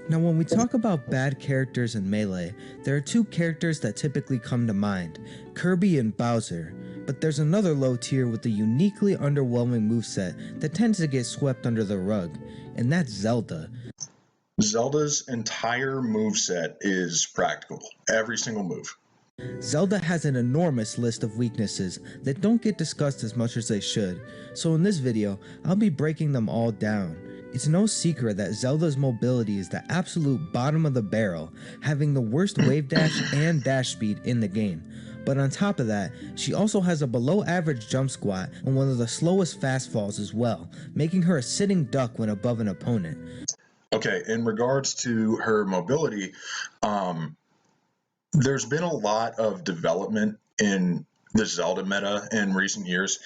Now when we talk about bad characters in Melee, there are two characters that typically come to mind, Kirby and Bowser, but there's another low tier with a uniquely underwhelming moveset that tends to get swept under the rug, and that's Zelda. Zelda's entire moveset is practical, every single move. Zelda has an enormous list of weaknesses that don't get discussed as much as they should, so in this video, I'll be breaking them all down. It's no secret that Zelda's mobility is the absolute bottom of the barrel, having the worst wave dash and dash speed in the game. But on top of that, she also has a below average jump squat and one of the slowest fast falls as well, making her a sitting duck when above an opponent. Okay, in regards to her mobility, there's been a lot of development in the Zelda meta in recent years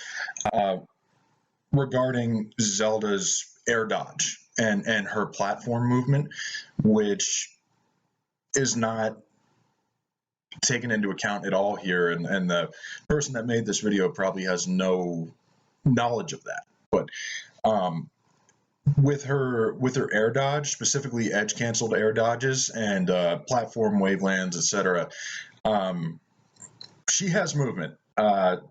regarding Zelda's air dodge and her platform movement, which is not taken into account at all here. And the person that made this video probably has no knowledge of that. But with her air dodge, specifically edge canceled air dodges and platform wavelands, etc., she has movement,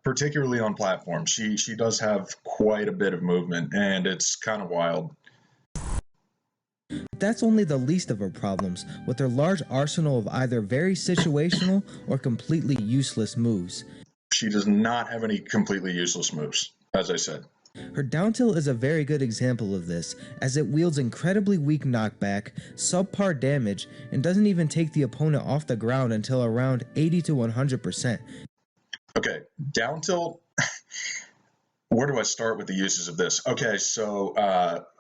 particularly on platform. She does have quite a bit of movement, and it's kind of wild. That's only the least of her problems, with her large arsenal of either very situational or completely useless moves. She does not have any completely useless moves, as I said. Her down tilt is a very good example of this, as it wields incredibly weak knockback, subpar damage, and doesn't even take the opponent off the ground until around 80 to 100%. Okay, down tilt, where do I start with the uses of this? Okay, so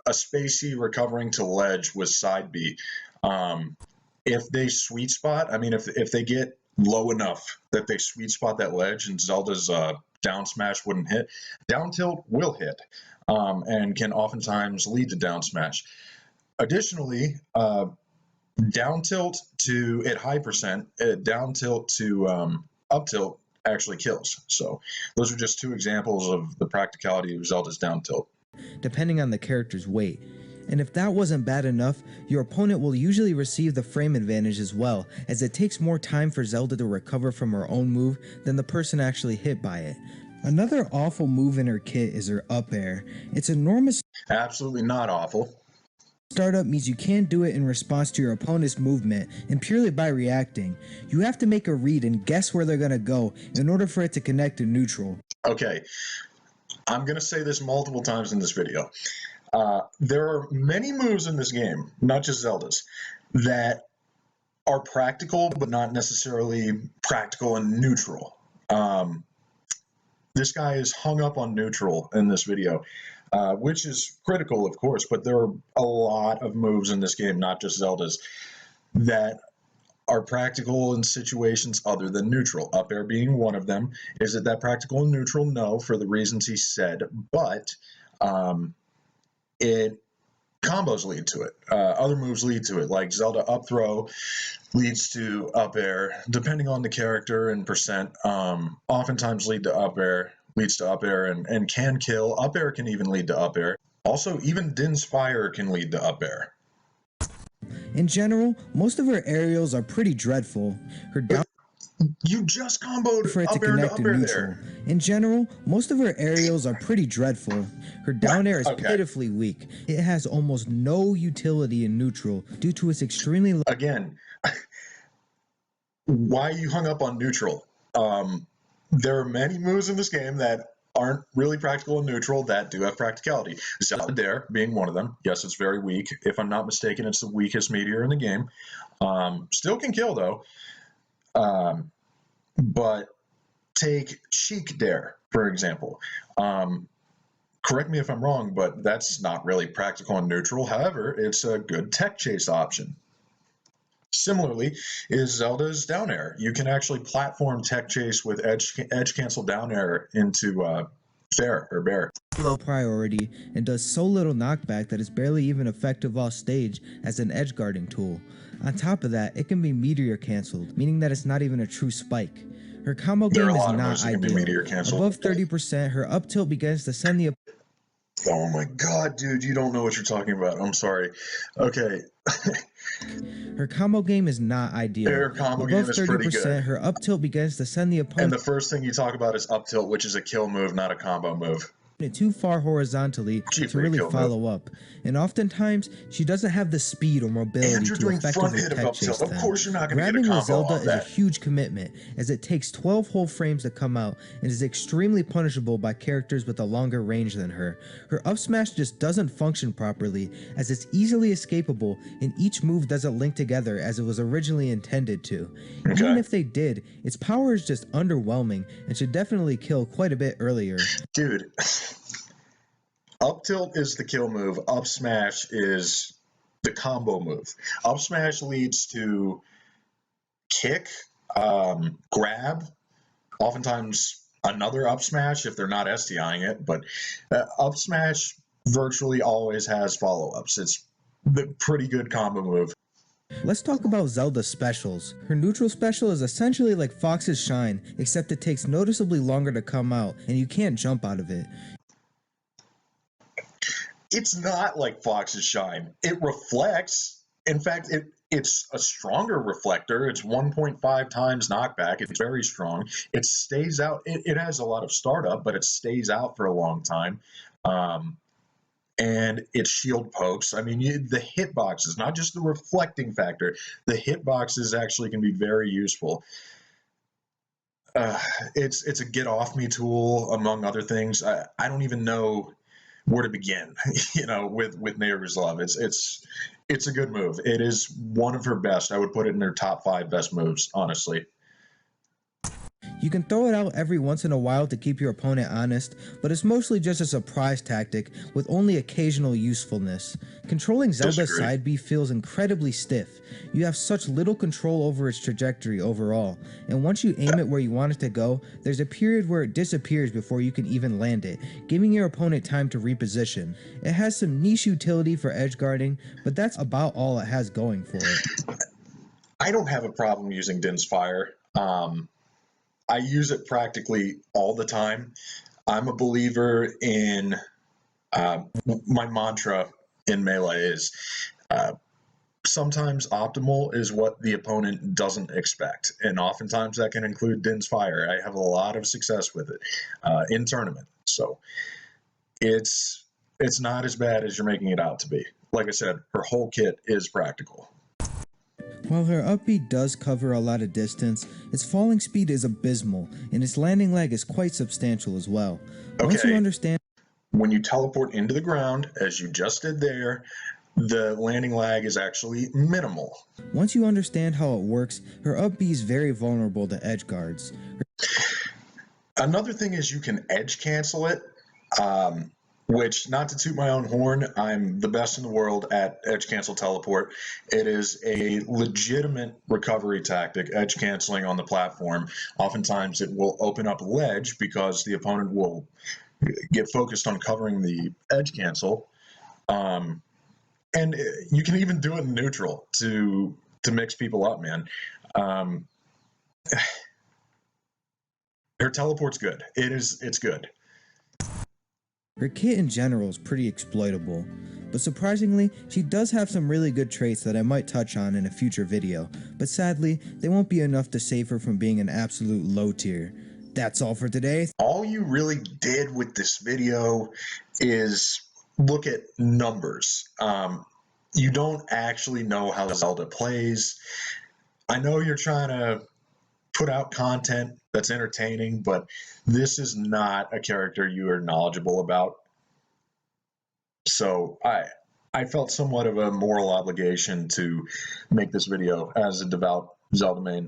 a spacey recovering to ledge with side B. If they sweet spot, I mean, if they get low enough that they sweet spot that ledge and Zelda's down smash wouldn't hit, down tilt will hit and can oftentimes lead to down smash. Additionally, down tilt to at high percent, down tilt to up tilt actually kills. So those are just two examples of the practicality of Zelda's down tilt. Depending on the character's weight. And if that wasn't bad enough, your opponent will usually receive the frame advantage as well, as it takes more time for Zelda to recover from her own move than the person actually hit by it. Another awful move in her kit is her up air. It's enormous. Absolutely not awful. Startup means you can't do it in response to your opponent's movement and purely by reacting. You have to make a read and guess where they're going to go in order for it to connect to neutral. Okay, I'm going to say this multiple times in this video. There are many moves in this game, not just Zelda's, that are practical but not necessarily practical and neutral. This guy is hung up on neutral in this video, which is critical, of course, but there are a lot of moves in this game, not just Zelda's, that are practical in situations other than neutral. Up air being one of them. Is it that practical and neutral? No, for the reasons he said, but it combos lead to it. Other moves lead to it, like Zelda up throw leads to up air, depending on the character and percent. Oftentimes leads to up air and can kill. Up air can even lead to up air. Also, even Din's Fire can lead to up air. In general, most of her aerials are pretty dreadful. Her down You just comboed for it to up air connect to to up air neutral. there. In general, most of her aerials are pretty dreadful. Her down air is Okay. pitifully weak. It has almost no utility in neutral due to its extremely low. Again, why you hung up on neutral? There are many moves in this game that aren't really practical and neutral that do have practicality. Zelda Dare being one of them. Yes, it's very weak. If I'm not mistaken, it's the weakest meteor in the game. Still can kill though. But take Cheek Dare, for example. Correct me if I'm wrong, but that's not really practical and neutral. However, it's a good tech chase option. Similarly is Zelda's down air. You can actually platform tech chase with edge cancel down air into fair or bear. Low priority and does so little knockback that it's barely even effective off stage as an edge guarding tool. On top of that, it can be meteor cancelled, meaning that it's not even a true spike. Her combo game is not ideal. Meteor canceled. Above 30%, her up tilt begins to send the Oh my god, dude, you don't know what you're talking about. I'm sorry. Okay. Her combo game is not ideal. Her combo Above game is pretty 30%, good. her up tilt begins to send the And opponent the first thing you talk about is up tilt, which is a kill move, not a combo move. too far horizontally to really follow up, and oftentimes she doesn't have the speed or mobility And you're to doing effectively front hit of tech up chase tilt. Of them. course you're not going to get a Grabbing with combo Zelda off is a that. huge commitment, as it takes 12 whole frames to come out and is extremely punishable by characters with a longer range than her. Her up smash just doesn't function properly, as it's easily escapable and each move doesn't link together as it was originally intended to. Okay. Even if they did, its power is just underwhelming and should definitely kill quite a bit earlier. Dude, up tilt is the kill move, up smash is the combo move. Up smash leads to kick, grab, oftentimes another up smash if they're not STIing it, but up smash virtually always has follow-ups. It's the pretty good combo move. Let's talk about Zelda's specials. Her neutral special is essentially like Fox's Shine, except it takes noticeably longer to come out and you can't jump out of it. It's not like Fox's Shine. It reflects. In fact, it's a stronger reflector. It's 1.5 times knockback. It's very strong. It stays out. It has a lot of startup, but it stays out for a long time. And its shield pokes. I mean, the hitboxes, not just the reflecting factor, the hitboxes actually can be very useful. It's a get off me tool, among other things. I don't even know where to begin, with Neighbor's Love. It's a good move. It is one of her best. I would put it in her top 5 best moves, honestly. You can throw it out every once in a while to keep your opponent honest, but it's mostly just a surprise tactic with only occasional usefulness. Controlling Zelda's side B feels incredibly stiff. You have such little control over its trajectory overall, and once you aim it where you want it to go, there's a period where it disappears before you can even land it, giving your opponent time to reposition. It has some niche utility for edge guarding, but that's about all it has going for it. I don't have a problem using Din's Fire. I use it practically all the time. I'm a believer in my mantra in Melee is sometimes optimal is what the opponent doesn't expect, and oftentimes that can include Din's Fire. I have a lot of success with it in tournament, so it's not as bad as you're making it out to be. Like I said, her whole kit is practical. While her up B does cover a lot of distance, its falling speed is abysmal, and its landing lag is quite substantial as well. Once you understand, when you teleport into the ground, as you just did there, the landing lag is actually minimal. Once you understand how it works, her up B is very vulnerable to edge guards. Another thing is you can edge cancel it, which, not to toot my own horn, I'm the best in the world at edge cancel teleport. It is a legitimate recovery tactic, edge canceling on the platform. Oftentimes it will open up a ledge because the opponent will get focused on covering the edge cancel. And you can even do it in neutral to mix people up, man. Her teleport's good. It's good. Her kit in general is pretty exploitable, but surprisingly, she does have some really good traits that I might touch on in a future video, but sadly, they won't be enough to save her from being an absolute low tier. That's all for today. All you really did with this video is look at numbers. You don't actually know how Zelda plays. I know you're trying to put out content that's entertaining, but this is not a character you are knowledgeable about. So I felt somewhat of a moral obligation to make this video as a devout Zelda main.